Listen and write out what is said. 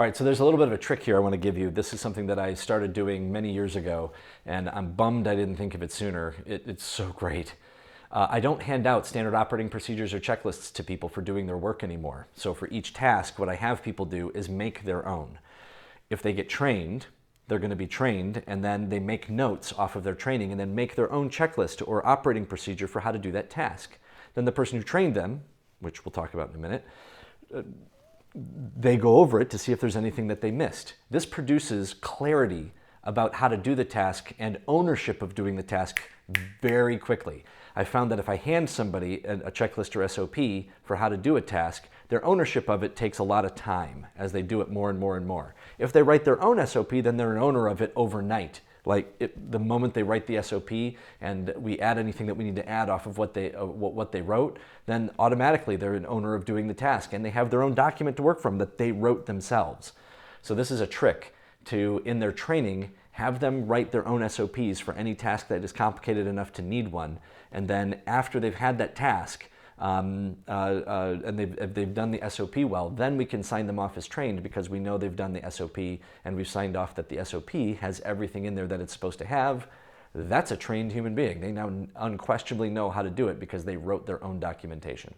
All right, so there's a little bit of a trick here I want to give you. This is something that I started doing many years ago, and I'm bummed I didn't think of it sooner. It's so great. I don't hand out standard operating procedures or checklists to people for doing their work anymore. So for each task, what I have people do is make their own. If they get trained, they're going to be trained, and then they make notes off of their training and then make their own checklist or operating procedure for how to do that task. Then the person who trained them, which we'll talk about in a minute, they go over it to see if there's anything that they missed. This produces clarity about how to do the task and ownership of doing the task very quickly. I found that if I hand somebody a checklist or SOP for how to do a task, their ownership of it takes a lot of time as they do it more and more and more. If they write their own SOP, then they're an owner of it overnight. The moment they write the SOP and we add anything that we need to add off of what they wrote, then automatically they're an owner of doing the task and they have their own document to work from that they wrote themselves. So this is a trick to, in their training, have them write their own SOPs for any task that is complicated enough to need one. And then after they've had that task, and they've done the SOP well, then we can sign them off as trained because we know they've done the SOP and we've signed off that the SOP has everything in there that it's supposed to have. That's a trained human being. They now unquestionably know how to do it because they wrote their own documentation.